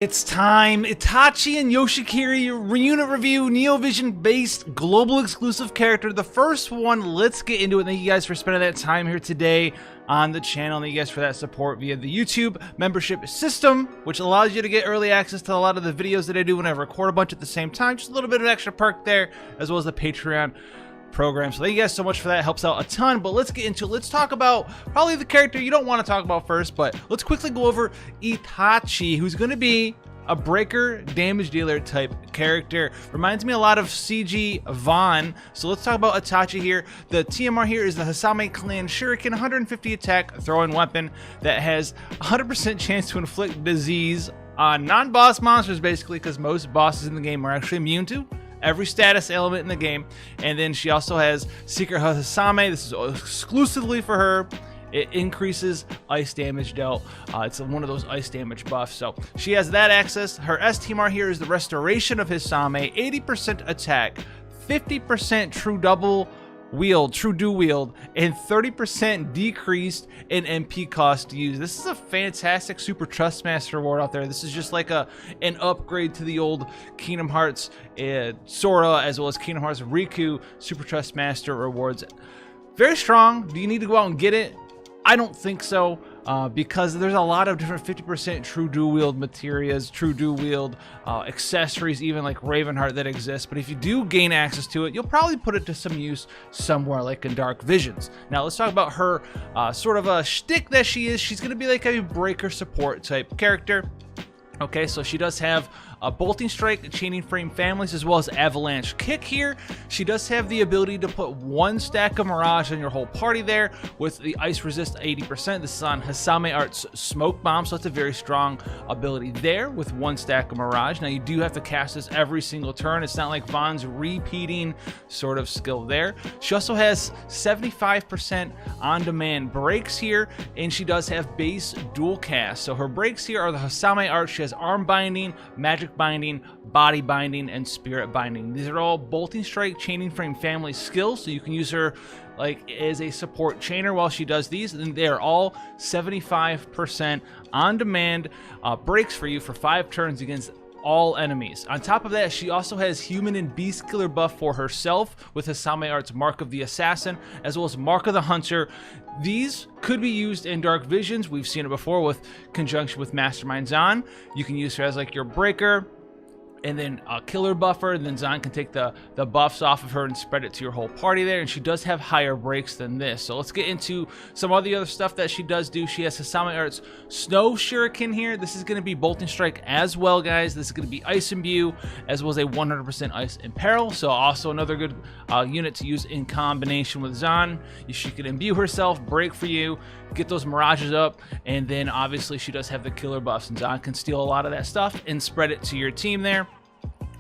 It's time. Itachi and Yoshikiri reunit review, Neo Vision based global exclusive character. The first one, let's get into it. Thank you guys for spending that time here today on the channel. Thank you guys for that support via the YouTube membership system, which allows you to get early access to a lot of the videos that I do when I record a bunch at the same time. Just a little bit of extra perk there, as well as the Patreon program. So thank you guys so much for that. It helps out a ton. But let's get into it. Let's talk about probably the character you don't want to talk about first, but let's quickly go over Itachi, who's going to be a breaker damage dealer type character. Reminds me a lot of CG Vaughn. So let's talk about Itachi here. The TMR here is the Sesame clan Shuriken, 150 attack throwing weapon that has 100% chance to inflict disease on non-boss monsters, basically, because most bosses in the game are actually immune to every status element in the game. And then she also has Secret Sesame. This is exclusively for her. It increases ice damage dealt. It's one of those ice damage buffs. So she has that access. Her STMR here is the restoration of Sesame, 80% attack, 50% true double wield, true dual wield, and 30% decreased in MP cost to use. This is a fantastic Super Trust Master reward out there. This is just like an upgrade to the old Kingdom Hearts Sora, as well as Kingdom Hearts Riku Super Trust Master rewards. Very strong. Do you need to go out and get it? I don't think so, because there's a lot of different 50% true dual wield materials, true dual wield accessories, even like Ravenheart that exist. But if you do gain access to it, you'll probably put it to some use somewhere, like in Dark Visions. Now let's talk about her sort of a shtick that she is. She's going to be like a breaker support type character. Okay, so she does have a Bolting Strike, Chaining Frame families, as well as Avalanche Kick here. She does have the ability to put one stack of Mirage on your whole party there with the Ice Resist 80%. This is on Sesame Art's Smoke Bomb, so it's a very strong ability there with one stack of Mirage. Now you do have to cast this every single turn. It's not like Vaughn's repeating sort of skill there. She also has 75% on-demand breaks here, and she does have base dual cast. So her breaks here are the Sesame Art. She has Arm Binding, Magic Binding, Body Binding, and Spirit Binding. These are all Bolting Strike, Chaining Frame family skills, so you can use her like as a support chainer while she does these, and they are all 75% on-demand breaks for you for 5 turns against all enemies. On top of that, she also has Human and Beast Killer buff for herself with Sesame Art's Mark of the Assassin, as well as Mark of the Hunter. These could be used in Dark Visions. We've seen it before with conjunction with Mastermind Zahn. You can use her as like your breaker and then a killer buffer, and then Zahn can take the buffs off of her and spread it to your whole party there. And she does have higher breaks than this. So let's get into some of the other stuff that she does do. She has Sesame Art's Snow Shuriken here. This is going to be Bolting Strike as well, guys. This is going to be Ice Imbue, as well as a 100% Ice Imperil. So also another good unit to use in combination with Zahn. She can imbue herself, break for you, get those mirages up, and then obviously she does have the killer buffs, and Zahn can steal a lot of that stuff and spread it to your team there,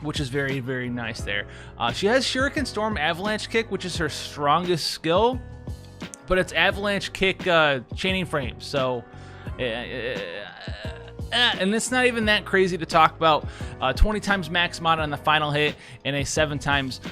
which is very, very nice there. She has Shuriken Storm Avalanche Kick, which is her strongest skill, but it's Avalanche Kick Chaining Frame, so and it's not even that crazy to talk about. 20 times max mod on the final hit, and a 7 times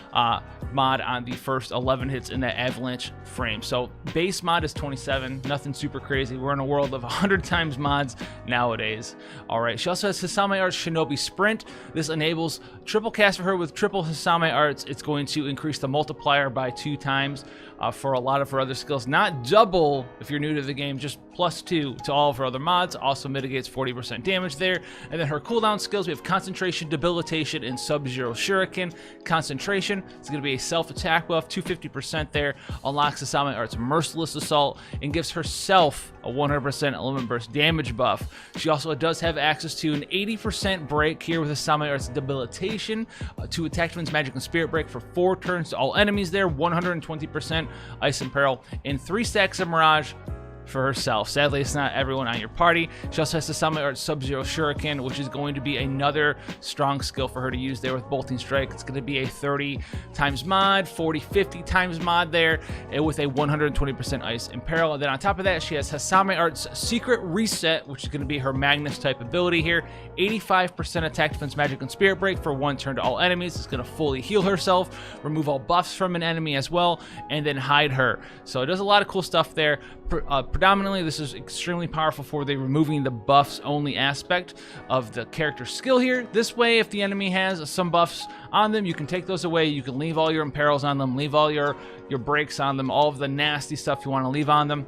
mod on the first 11 hits in that Avalanche frame. So base mod is 27, nothing super crazy. We're in a world of 100 times mods nowadays. All right, she also has Sesame Arts Shinobi Sprint. This enables triple cast for her with triple Sesame Arts. It's going to increase the multiplier by 2 times for a lot of her other skills. Not double if you're new to the game, just +2 to all of her other mods. Also mitigates 40% damage there. And then her cooldown skills, we have Concentration, Debilitation, and Sub-Zero Shuriken. Concentration, it's going to be a self-attack buff, 250% there. Unlocks Sesame Art's Merciless Assault and gives herself a 100% element burst damage buff. She also does have access to an 80% break here with Sesame Art's Debilitation, to attack defense, magic, and spirit break for 4 turns to all enemies there, 120% Ice Imperil, and 3 stacks of Mirage for herself. Sadly, it's not everyone on your party. She also has the Sesame Art Sub-Zero Shuriken, which is going to be another strong skill for her to use there with Bolting Strike. It's going to be a 30 times mod, 40, 50 times mod there, with a 120% Ice Imperil. And then on top of that, she has Sesame Art's Secret Reset, which is going to be her Magnus type ability here. 85% attack, defense, magic, and spirit break for 1 turn to all enemies. It's going to fully heal herself, remove all buffs from an enemy as well, and then hide her. So it does a lot of cool stuff there. predominantly, this is extremely powerful for the removing the buffs only aspect of the character skill here. This way, if the enemy has some buffs on them, you can take those away. You can leave all your imperils on them, leave all your breaks on them, all of the nasty stuff you want to leave on them.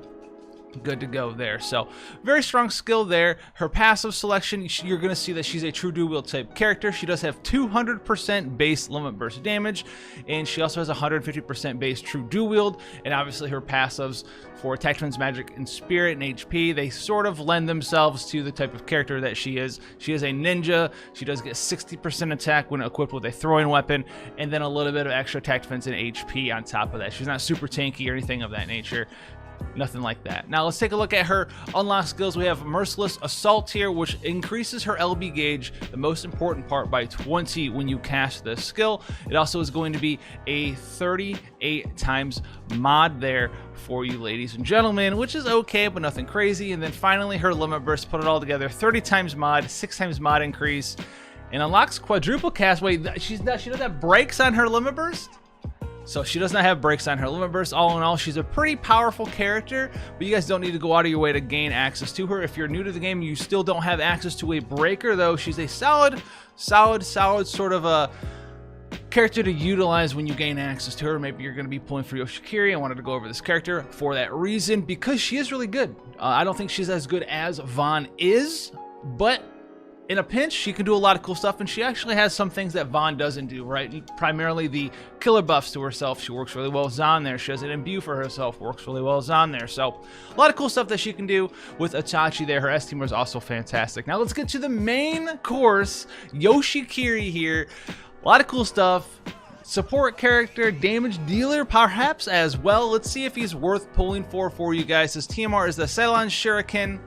Good to go there. So very strong skill there. Her passive selection, you're going to see that she's a true dual wield type character. She does have 200% base limit burst damage, and she also has 150% base true dual wield. And obviously her passives for attack, defense, magic, and spirit and HP, they sort of lend themselves to the type of character that she is. She is a ninja. She does get 60% attack when equipped with a throwing weapon, and then a little bit of extra attack, defense, and HP on top of that. She's not super tanky or anything of that nature. Nothing like that. Now let's take a look at her unlock skills. We have Merciless Assault here, which increases her LB gauge, the most important part, by 20 when you cast this skill. It also is going to be a 38 times mod there for you ladies and gentlemen, which is okay, but nothing crazy. And then finally her Limit Burst, put it all together, 30 times mod, 6 times mod increase, and unlocks quadruple cast. Wait, she doesn't have breaks on her Limit Burst? So she does not have breaks on her Limit Burst. All in all, she's a pretty powerful character, but you guys don't need to go out of your way to gain access to her. If you're new to the game, you still don't have access to a breaker, though. She's a solid sort of a character to utilize when you gain access to her. Maybe you're going to be pulling for Yoshikiri. I wanted to go over this character for that reason, because she is really good. I don't think she's as good as Vaughn is, but in a pinch, she can do a lot of cool stuff, and she actually has some things that Vaughn doesn't do, right? Primarily the killer buffs to herself. She works really well with Zahn there. She has an imbue for herself, works really well with Zahn there. So a lot of cool stuff that she can do with Itachi there. Her S-Teamer is also fantastic. Now let's get to the main course, Yoshikiri here. A lot of cool stuff. Support character, damage dealer perhaps as well. Let's see if he's worth pulling for you guys. His TMR is the Ceylon Shuriken.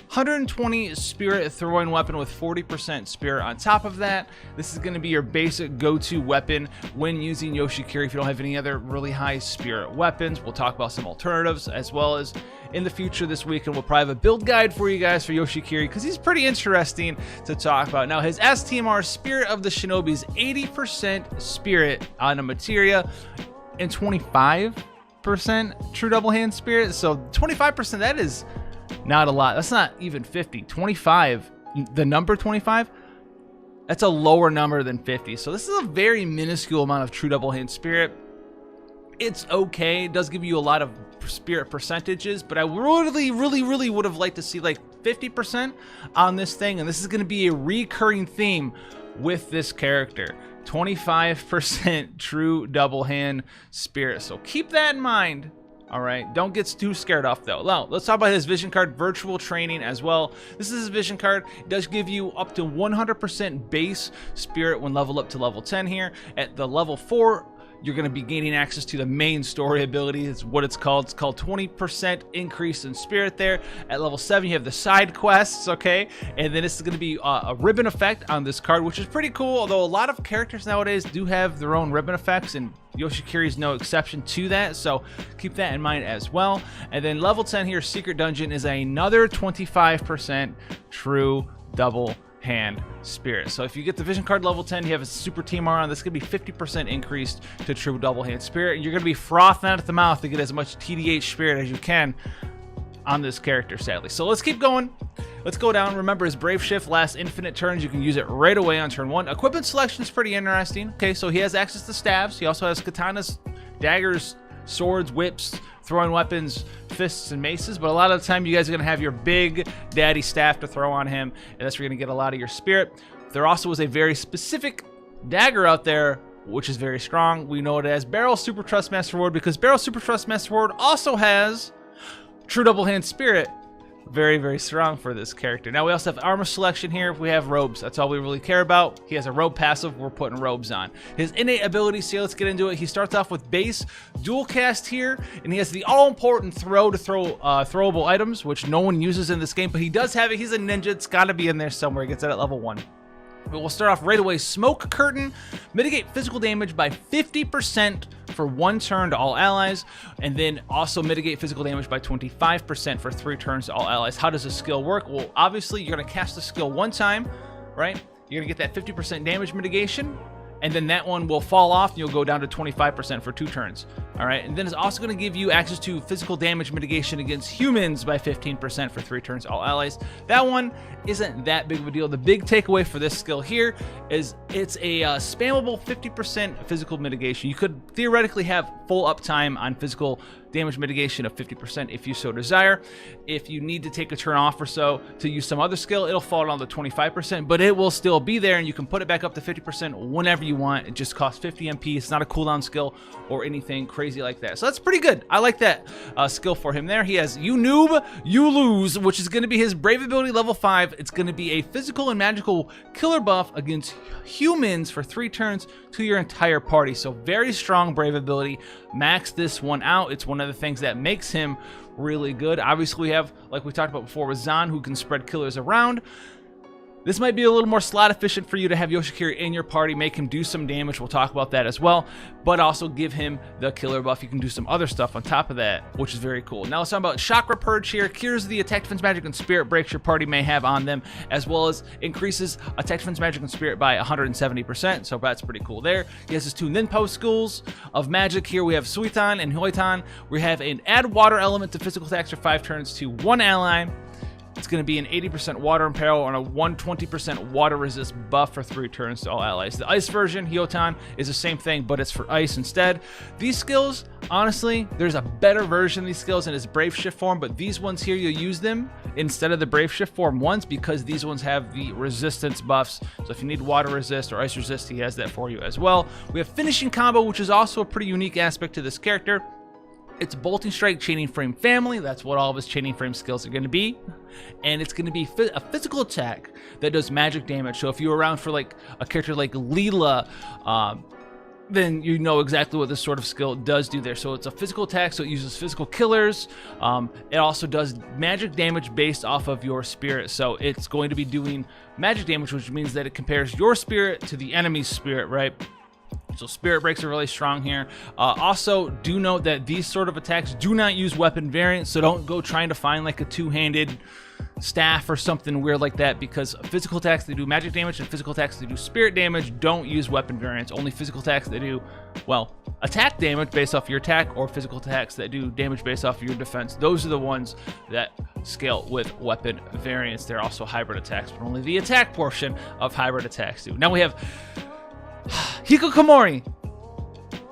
120 spirit throwing weapon with 40% spirit on top of that. This is going to be your basic go-to weapon when using Yoshikiri if you don't have any other really high spirit weapons. We'll talk about some alternatives, as well as in the future this week, and we'll probably have a build guide for you guys for Yoshikiri, because he's pretty interesting to talk about. Now his STMR, Spirit of the Shinobi, is 80% spirit on a materia and 25% true double hand spirit. So 25%, that is not a lot. That's not even 50. 25, the number 25, that's a lower number than 50. So this is a very minuscule amount of true double hand spirit. It's okay. It does give you a lot of spirit percentages, but I really would have liked to see like 50% on this thing. And this is going to be a recurring theme with this character. 25% true double hand spirit. So keep that in mind. All right, don't get too scared off though. Now, let's talk about his vision card, Virtual Training as well. This is his vision card. It does give you up to 100% base spirit when leveled up to level 10 here. At the level 4, you're going to be gaining access to the main story ability. It's what it's called. It's called 20% increase in spirit there. At level 7, you have the side quests, okay? And then this is going to be a ribbon effect on this card, which is pretty cool, although a lot of characters nowadays do have their own ribbon effects, and Yoshikiri is no exception to that, so keep that in mind as well. And then level 10 here, Secret Dungeon, is another 25% true double hand spirit. So if you get the vision card level 10, you have a super TMR on, this could be 50% increased to true double hand spirit, and you're going to be frothing out at the mouth to get as much TDH spirit as you can on this character, sadly. So let's keep going. Let's go down. Remember, his Brave Shift lasts infinite turns. You can use it right away on turn 1. Equipment selection is pretty interesting. Okay, so he has access to staves. He also has katanas, daggers, swords, whips, throwing weapons, fists, and maces. But a lot of the time, you guys are going to have your big daddy staff to throw on him, and that's where you're going to get a lot of your spirit. There also is a very specific dagger out there, which is very strong. We know it as Barrel Super Trust Master Ward, because Barrel Super Trust Master Ward also has true double hand spirit. Very strong for this character. Now we also have armor selection here. We have robes. That's all we really care about. He has a robe passive. We're putting robes on. His innate abilities here, let's get into it. He starts off with base dual cast here, and he has the all-important throw to throw throwable items, which no one uses in this game, but he does have it. He's a ninja. It's got to be in there somewhere. He gets it at level 1. But we'll start off right away. Smoke Curtain, mitigate physical damage by 50% for 1 turn to all allies, and then also mitigate physical damage by 25% for 3 turns to all allies. How does this skill work? Well, obviously, you're going to cast the skill 1 time, right? You're going to get that 50% damage mitigation, and then that one will fall off and you'll go down to 25% for 2 turns. All right, and then it's also going to give you access to physical damage mitigation against humans by 15% for 3 turns, all allies. That one isn't that big of a deal. The big takeaway for this skill here is it's a spammable 50% physical mitigation. You could theoretically have full uptime on physical damage mitigation of 50% if you so desire. If you need to take a turn off or so to use some other skill, it'll fall down to 25%, but it will still be there, and you can put it back up to 50% whenever you want. It just costs 50 MP. It's not a cooldown skill or anything crazy like that. So that's pretty good. I like that skill for him there. He has You Noob, You Lose, which is going to be his Brave ability level 5. It's going to be a physical and magical killer buff against humans for 3 turns to your entire party. So very strong Brave ability. Max this one out. It's one of the things that makes him really good. Obviously, we have, like we talked about before, with Zan, who can spread killers around. This might be a little more slot efficient for you to have Yoshikiri in your party, make him do some damage. We'll talk about that as well, but also give him the killer buff. You can do some other stuff on top of that, which is very cool. Now let's talk about Chakra Purge here. Cures the attack, defense, magic, and spirit breaks your party may have on them, as well as increases attack, defense, magic, and spirit by 170%, so that's pretty cool there. He has his 2 Ninpo schools of magic here. We have Suitan and Huitan. We have an add water element to physical attacks for 5 turns to 1 ally. It's going to be an 80% water imperil and a 120% water resist buff for 3 turns to all allies. The ice version, Hyotan, is the same thing, but it's for ice instead. These skills, honestly, there's a better version of these skills in its Brave Shift form, but these ones here, you'll use them instead of the Brave Shift form ones because these ones have the resistance buffs. So if you need water resist or ice resist, he has that for you as well. We have Finishing Combo, which is also a pretty unique aspect to this character. It's Bolting Strike, Chaining Frame family. That's what all of his Chaining Frame skills are going to be. And it's going to be a physical attack that does magic damage. So if you're around for like a character like Leela, then you know exactly what this sort of skill does do there. So it's a physical attack, so it uses physical killers. It also does magic damage based off of your spirit. So it's going to be doing magic damage, which means that it compares your spirit to the enemy's spirit, right? So spirit breaks are really strong here. Also, do note that these sort of attacks do not use weapon variants, so don't go trying to find like a 2-handed staff or something weird like that, because physical attacks that do magic damage and physical attacks that do spirit damage don't use weapon variants. Only physical attacks that do, well, attack damage based off your attack, or physical attacks that do damage based off your defense. Those are the ones that scale with weapon variants. They're also hybrid attacks, but only the attack portion of hybrid attacks do. Now we have Hikikomori.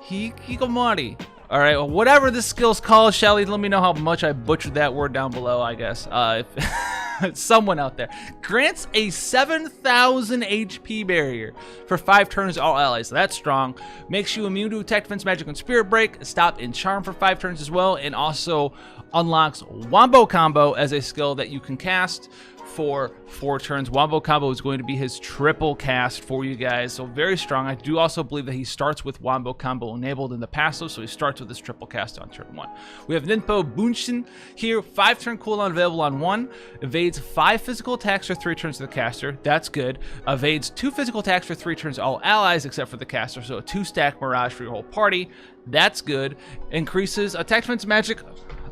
Hikikomori. All right, well, whatever this skill's called, Shelly, let me know how much I butchered that word down below, I guess. If someone out there. Grants a 7,000 HP barrier for 5 turns to all allies. So that's strong. Makes you immune to attack, defense, magic, and spirit break. Stop and charm for 5 turns as well. And also unlocks Wombo Combo as a skill that you can cast for 4 turns. Wombo Combo is going to be his triple cast for you guys, so very strong. I do also believe that he starts with Wombo Combo enabled in the passive, so he starts with his triple cast on turn 1. We have Ninpo Bunshin here, 5 turn cooldown available on 1, evades 5 physical attacks for 3 turns to the caster. That's good. Evades 2 physical attacks for 3 turns to all allies except for the caster, so a 2-stack Mirage for your whole party. That's good. Increases attack, defense, magic.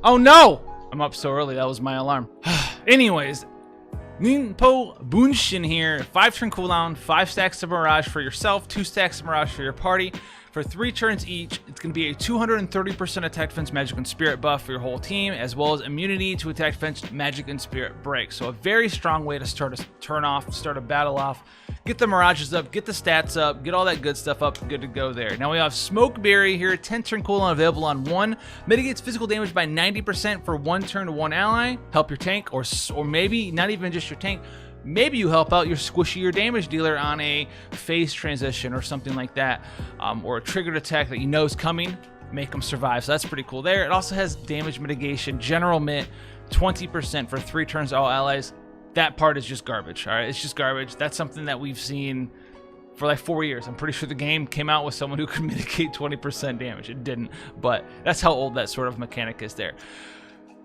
Oh no! I'm up so early, that was my alarm. Anyways, Ninpo Bunshin here, 5 turn cooldown, 5 stacks of Mirage for yourself, 2 stacks of Mirage for your party. For 3 turns each, it's going to be a 230% attack, defense, magic, and spirit buff for your whole team, as well as immunity to attack, defense, magic, and spirit break. So a very strong way to start a battle off. Get the Mirages up, get the stats up, get all that good stuff up, good to go there. Now we have Smokeberry here, 10 turn cooldown available on 1. Mitigates physical damage by 90% for 1 turn to 1 ally. Help your tank, or maybe not even just your tank. Maybe you help out your squishy or damage dealer on a phase transition or something like that, or a triggered attack that you know is coming, make them survive. So that's pretty cool there. It also has damage mitigation, general mit, 20% for 3 turns to all allies. That part is just garbage, all right? It's just garbage. That's something that we've seen for like 4 years. I'm pretty sure the game came out with someone who could mitigate 20% damage. It didn't, but that's how old that sort of mechanic is there.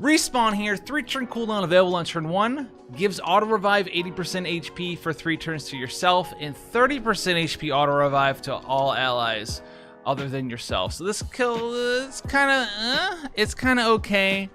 Respawn here, 3 turn cooldown available on turn 1, gives auto revive 80% HP for 3 turns to yourself, and 30% HP auto revive to all allies other than yourself. So this kill is kind of okay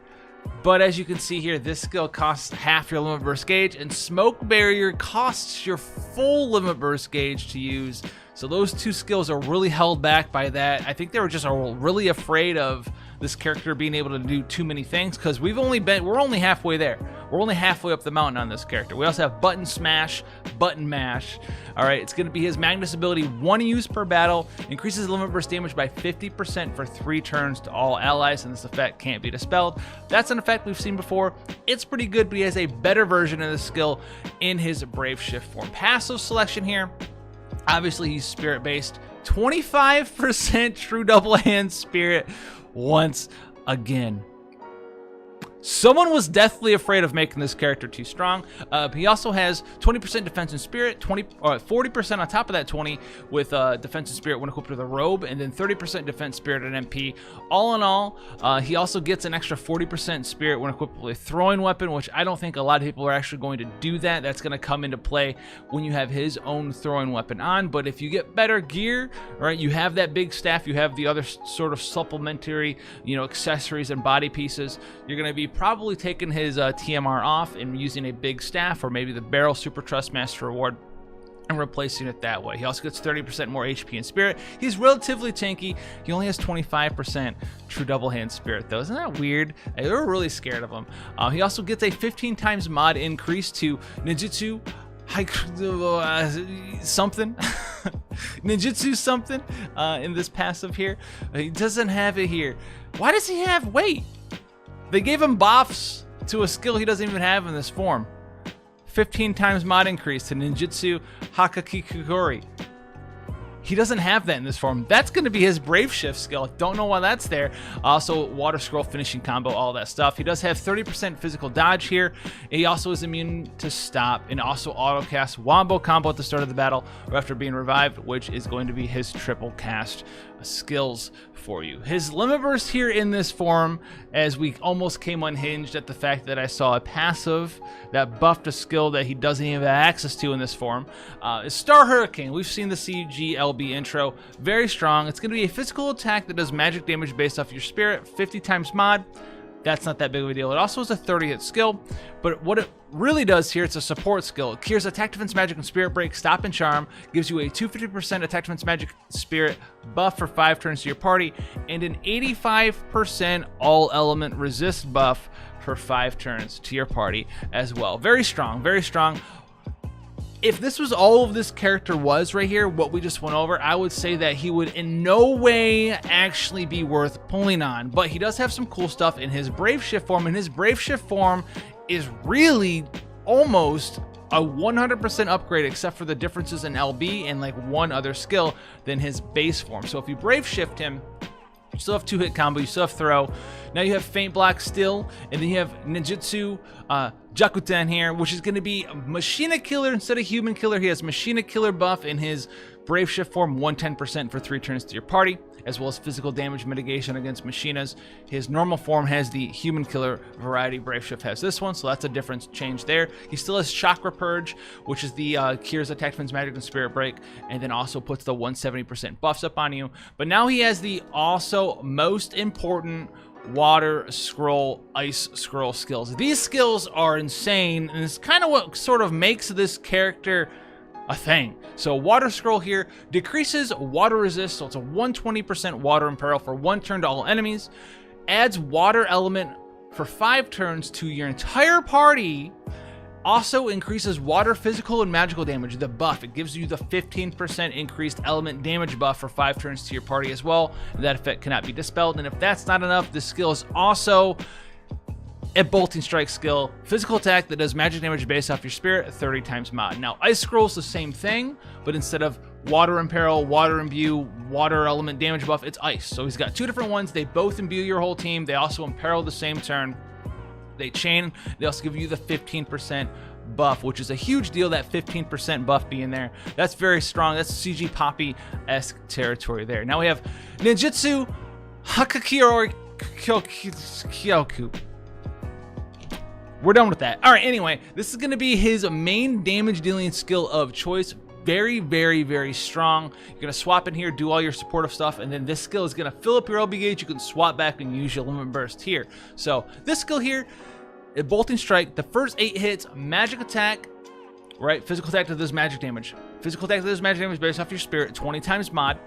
But as you can see here, this skill costs half your limit burst gauge, and Smoke Barrier costs your full limit burst gauge to use. So those two skills are really held back by that. I think they were just really afraid of this character being able to do too many things, because we're only halfway there. We're only halfway up the mountain on this character. We also have Button Smash, Button Mash. All right, it's going to be his Magnus ability, 1 use per battle, increases limit burst damage by 50% for 3 turns to all allies, and this effect can't be dispelled. That's an effect we've seen before. It's pretty good, but he has a better version of this skill in his Brave Shift form. Passive selection here. Obviously, he's spirit-based. 25% true double hand spirit once again. Someone was deathly afraid of making this character too strong. He also has 20% defense and spirit, 40% on top of that 20 with defense and spirit when equipped with a robe, and then 30% defense, spirit, and MP. All in all, he also gets an extra 40% spirit when equipped with a throwing weapon, which I don't think a lot of people are actually going to do that. That's going to come into play when you have his own throwing weapon on. But if you get better gear, right, you have that big staff, you have the other sort of supplementary, accessories and body pieces, you're going to be probably taking his TMR off and using a big staff or maybe the barrel Super Trust Master reward and replacing it that way. He also gets 30% more HP and spirit. He's relatively tanky. He only has 25% true double hand spirit though. Isn't that weird? They were really scared of him. He also gets a 15 times mod increase to Ninjutsu something ninjutsu something in this passive here. He doesn't have it here. Why does he have, wait, they gave him buffs to a skill he doesn't even have in this form. 15 times mod increase to Ninjutsu Hikikomori. He doesn't have that in this form. That's going to be his Brave Shift skill. Don't know why that's there. Also, Water Scroll finishing combo, all that stuff. He does have 30% physical dodge here. He also is immune to stop and also auto cast Wombo combo at the start of the battle or after being revived, which is going to be his triple cast skills for you. His limit burst here in this form, as we almost came unhinged at the fact that I saw a passive that buffed a skill that he doesn't even have access to in this form, is Star Hurricane. We've seen the CGLB intro. Very strong. It's going to be a physical attack that does magic damage based off your spirit, 50 times mod. That's not that big of a deal. It also is a 30-hit skill, but what it really does here, it's a support skill. It clears attack, defense, magic, and spirit break, stop, and charm, gives you a 250% attack, defense, magic, spirit buff for 5 turns to your party, and an 85% all element resist buff for 5 turns to your party as well. Very strong, very strong. If this was all of this character was right here, what we just went over, I would say that he would in no way actually be worth pulling on. But he does have some cool stuff in his Brave Shift form, and his Brave Shift form is really almost a 100% upgrade except for the differences in LB and like one other skill than his base form. So if you Brave Shift him, you still have 2-hit combo, you still have throw. Now you have Feint Block still, and then you have Ninjutsu Jakuten here, which is going to be Machina Killer instead of Human Killer. He has Machina Killer buff in his Brave Shift form, 110% for 3 turns to your party, as well as physical damage mitigation against Machinas. His normal form has the Human Killer variety. Brave Shift has this one, so that's a difference change there. He still has Chakra Purge, which is the cures attack, defense, magic, and spirit break, and then also puts the 170% buffs up on you. But now he has the also most important Water Scroll, Ice Scroll skills. These skills are insane, and it's kind of what sort of makes this character a thing. So Water Scroll here decreases water resist, so it's a 120% water imperil for 1 turn to all enemies, adds water element for 5 turns to your entire party, also increases water physical and magical damage, the buff. It gives you the 15% increased element damage buff for 5 turns to your party as well. That effect cannot be dispelled, and if that's not enough, this skill is also a Bolting Strike skill, physical attack that does magic damage based off your spirit, 30 times mod. Now, Ice Scroll is the same thing, but instead of water imperil, water imbue, water element damage buff, it's ice. So he's got 2 different ones. They both imbue your whole team. They also imperil the same turn. They chain. They also give you the 15% buff, which is a huge deal, that 15% buff being there. That's very strong. That's CG Poppy-esque territory there. Now we have Ninjutsu Hikikomori Kyoku. We're done with that. All right, anyway, this is going to be his main damage dealing skill of choice. very, very, very strong. You're going to swap in here, do all your supportive stuff, and then this skill is going to fill up your LB gauge. You can swap back and use your limit burst here. So this skill here, a bolting strike, the first 8 hits, magic attack, right? Physical attack that does magic damage. Physical attack that does magic damage based off your spirit, 20 times mod.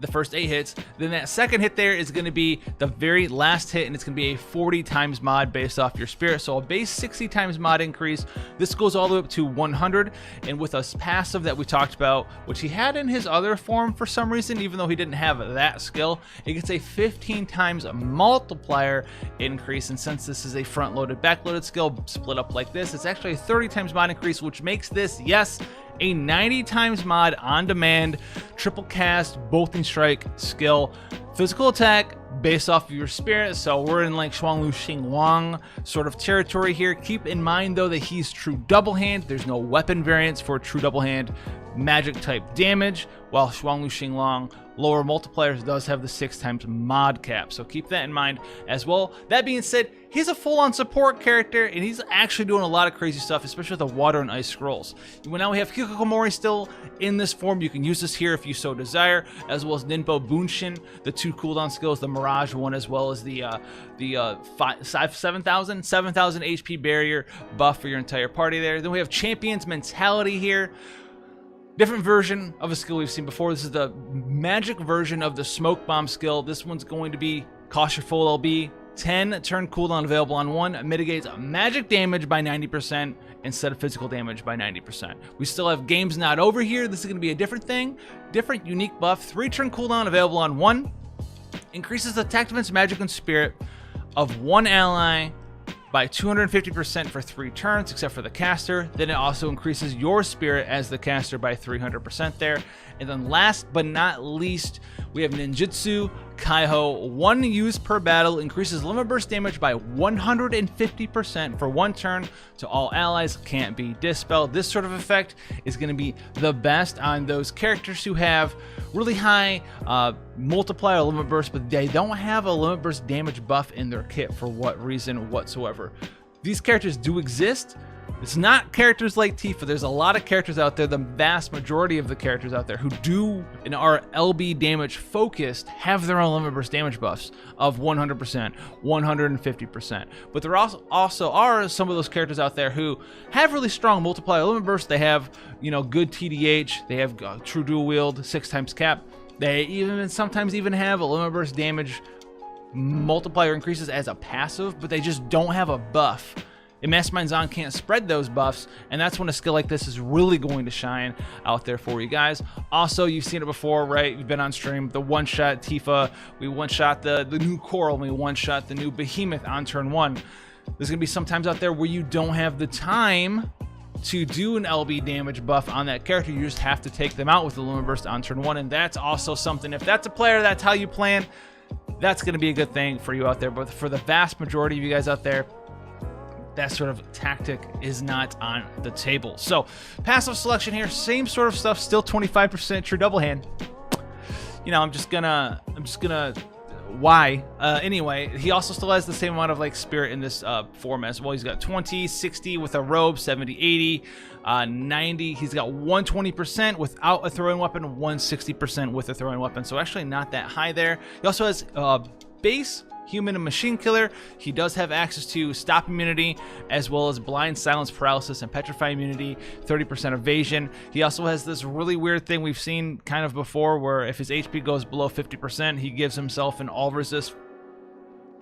The first 8 hits. Then that second hit there is going to be the very last hit, and it's going to be a 40 times mod based off your spirit. So a base 60 times mod increase. This goes all the way up to 100, and with a passive that we talked about, which he had in his other form for some reason, even though he didn't have that skill, it gets a 15 times multiplier increase. And since this is a front-loaded, back-loaded skill split up like this, it's actually a 30 times mod increase, which makes this, yes, a 90 times mod on demand, triple cast, bolting strike skill, physical attack based off of your spirit. So we're in like Xuanlu Xingwang sort of territory here. Keep in mind though that he's true double hand. There's no weapon variants for true double hand magic type damage, while Xuanlu Xingwang lower multipliers does have the 6 times mod cap. So keep that in mind as well. That being said, he's a full-on support character, and he's actually doing a lot of crazy stuff, especially with the water and ice scrolls. Well, now we have Hikikomori still in this form. You can use this here if you so desire, as well as Ninpo Bunshin, the 2 cooldown skills, the Mirage one, as well as the 7,000 HP barrier buff for your entire party there. Then we have Champion's Mentality here. Different version of a skill we've seen before. This is the magic version of the Smoke Bomb skill. This one's going to be cost your full LB, 10 turn cooldown available on 1, mitigates magic damage by 90% instead of physical damage by 90%. We still have Games Not Over here. This is going to be a different thing, different unique buff. 3 turn cooldown available on 1, increases the attack defense, magic, and spirit of 1 ally by 250% for 3 turns, except for the caster. Then it also increases your spirit as the caster by 300% there. And then last but not least, we have Ninjutsu Kaiho. 1 use per battle, increases limit burst damage by 150% for 1 turn to all allies, can't be dispelled. This sort of effect is going to be the best on those characters who have really high multiplier limit burst, but they don't have a limit burst damage buff in their kit for what reason whatsoever. These characters do exist. It's not characters like Tifa. There's a lot of characters out there, the vast majority of the characters out there who do and are LB damage focused have their own limit burst damage buffs of 100%, 150%. But there also are some of those characters out there who have really strong multiplier limit burst. They have, you know, good TDH. They have true dual wield, 6 times cap. They even sometimes even have a limit burst damage multiplier increases as a passive, but they just don't have a buff. And Mastermind Zon can't spread those buffs, and that's when a skill like this is really going to shine out there for you guys. Also, you've seen it before, right? You've been on stream, the one-shot Tifa, we one-shot the new Coral, we one-shot the new Behemoth on turn 1. There's gonna be some times out there where you don't have the time to do an LB damage buff on that character. You just have to take them out with the Limit Burst on turn 1, and that's also something, if that's a player, that's how you plan, that's gonna be a good thing for you out there. But for the vast majority of you guys out there, that sort of tactic is not on the table. So passive selection here, same sort of stuff, still 25% true double hand. You know, I'm just gonna why? Anyway, he also still has the same amount of like spirit in this form as well. He's got 20, 60 with a robe, 70, 80, 90. He's got 120% without a throwing weapon, 160% with a throwing weapon. So actually not that high there. He also has base human and machine killer. He does have access to stop immunity as well as blind, silence, paralysis, and petrify immunity, 30% evasion. He also has this really weird thing we've seen kind of before where if his HP goes below 50%, he gives himself an all resist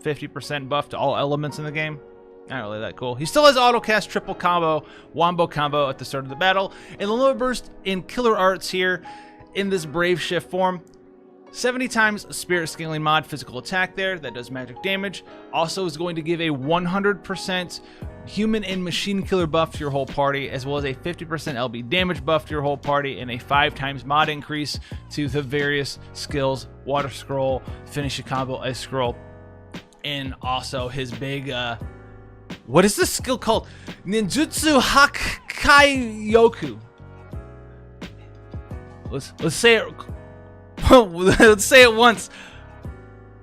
50% buff to all elements in the game. Not really that cool. He still has auto cast, triple combo, wombo combo at the start of the battle. And the limit burst in killer arts here in this Brave Shift form. 70 times spirit scaling mod physical attack there, that does magic damage. Also is going to give a 100% human and machine killer buff to your whole party, as well as a 50% LB damage buff to your whole party, and a 5 times mod increase to the various skills, water scroll, finish a combo, ice scroll, and also his big, what is this skill called? Ninjutsu Hakkayoku. Let's say it. Let's say it once.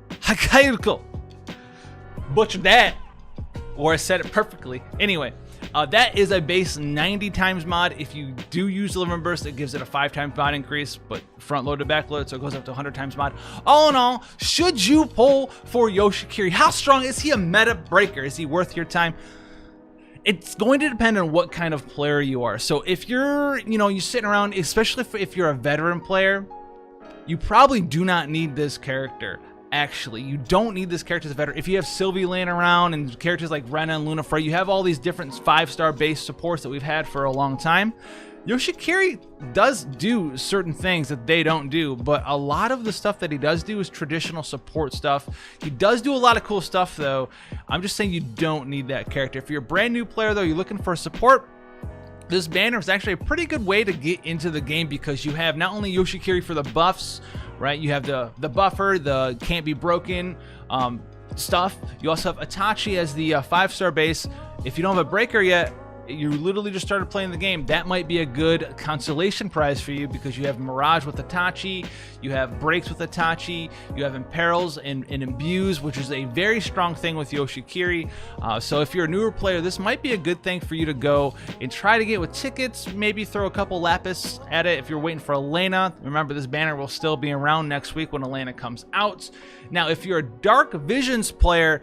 Hakkayoku. Butchered that. Or I said it perfectly. Anyway, That is a base 90 times mod. If you do use the Limit Burst, it gives it a 5 times mod increase, but front load to back load, so it goes up to 100 times mod. All in all, should you pull for Yoshikiri? How strong is he? A meta breaker? Is he worth your time? It's going to depend on what kind of player you are. So if you're, you're sitting around, especially if you're a veteran player, you probably do not need this character. Actually, you don't need this character as a veteran. If you have Sylvie laying around and characters like Rena and Luna Frey, you have all these different 5-star base supports that we've had for a long time. Yoshikiri does do certain things that they don't do, but a lot of the stuff that he does do is traditional support stuff. He does do a lot of cool stuff, though. I'm just saying you don't need that character. If you're a brand new player, though, you're looking for support, this banner is actually a pretty good way to get into the game because you have not only Yoshikiri for the buffs, right? You have the buffer, the can't be broken stuff. You also have Itachi as the 5-star base. If you don't have a breaker yet, you literally just started playing the game, that might be a good consolation prize for you because you have Mirage with Itachi, you have Breaks with Itachi, you have Imperils and Imbues, which is a very strong thing with Yoshikiri. So if you're a newer player, this might be a good thing for you to go and try to get with tickets, maybe throw a couple Lapis at it if you're waiting for Elena. Remember, this banner will still be around next week when Elena comes out. Now, if you're a Dark Visions player,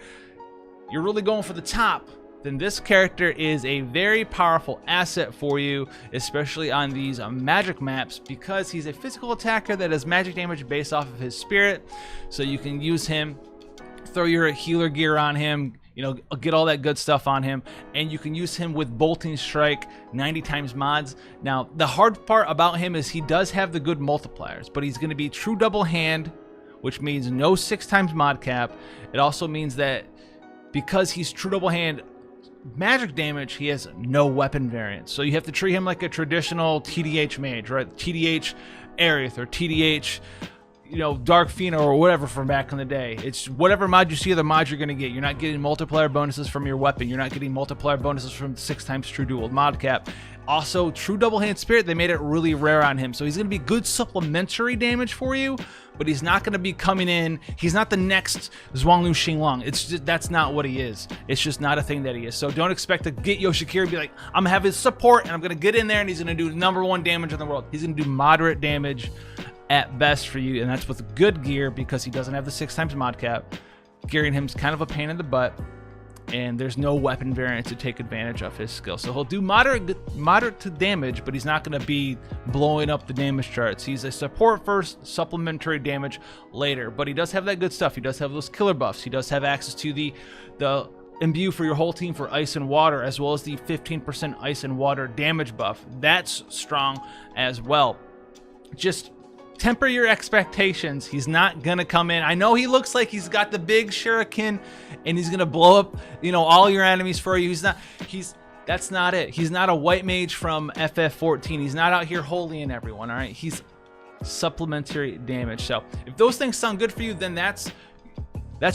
you're really going for the top, then this character is a very powerful asset for you, especially on these magic maps, because he's a physical attacker that has magic damage based off of his spirit. So you can use him, throw your healer gear on him, get all that good stuff on him, and you can use him with Bolting Strike 90 times mods. Now, the hard part about him is he does have the good multipliers, but he's going to be true double hand, which means no 6 times mod cap. It also means that because he's true double hand magic damage, he has no weapon variant. So you have to treat him like a traditional TDH mage, right? TDH Aerith or TDH, Dark Fina or whatever from back in the day. It's whatever mod you see, the mod you're going to get. You're not getting multiplier bonuses from your weapon. You're not getting multiplier bonuses from 6 times true dual mod cap. Also, true double hand spirit, they made it really rare on him. So he's going to be good supplementary damage for you, but he's not going to be coming in. He's not the next Zhuanglu Xinglong. It's just, that's not what he is. It's just not a thing that he is. So don't expect to get Yoshikiri and be like, I'm going to have his support and I'm going to get in there and he's going to do #1 damage in the world. He's going to do moderate damage at best for you, and that's with good gear because he doesn't have the 6 times mod cap. Gearing him's kind of a pain in the butt, and there's no weapon variant to take advantage of his skill. So he'll do moderate to damage, but he's not going to be blowing up the damage charts. He's a support first, supplementary damage later, but he does have that good stuff. He does have those killer buffs. He does have access to the imbue for your whole team for ice and water, as well as the 15% ice and water damage buff. That's strong as well. Just temper your expectations. He's not gonna come in. I know he looks like he's got the big Shuriken and he's gonna blow up, all your enemies for you. That's not it. He's not a white mage from FF14. He's not out here holying everyone, all right? He's supplementary damage. So if those things sound good for you, then that's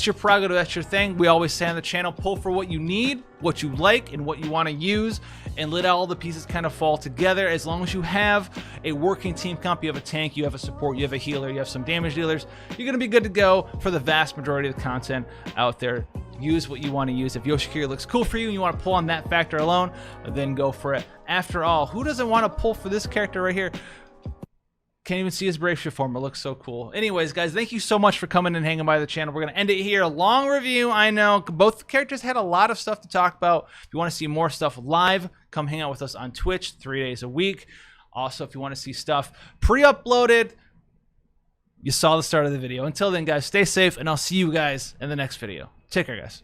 your prerogative, that's your thing. We always say on the channel, pull for what you need, what you like, and what you want to use, and let all the pieces kind of fall together. As long as you have a working team comp, you have a tank, you have a support, you have a healer, you have some damage dealers, you're going to be good to go for the vast majority of the content out there. Use what you want to use. If Yoshikiri looks cool for you and you want to pull on that factor alone, then go for it. After all, who doesn't want to pull for this character right here? Can't even see his brave shift form. It looks so cool. Anyways, guys, thank you so much for coming and hanging by the channel. We're going to end it here. A long review, I know. Both characters had a lot of stuff to talk about. If you want to see more stuff live, come hang out with us on Twitch 3 days a week. Also, if you want to see stuff pre-uploaded, you saw the start of the video. Until then, guys, stay safe, and I'll see you guys in the next video. Take care, guys.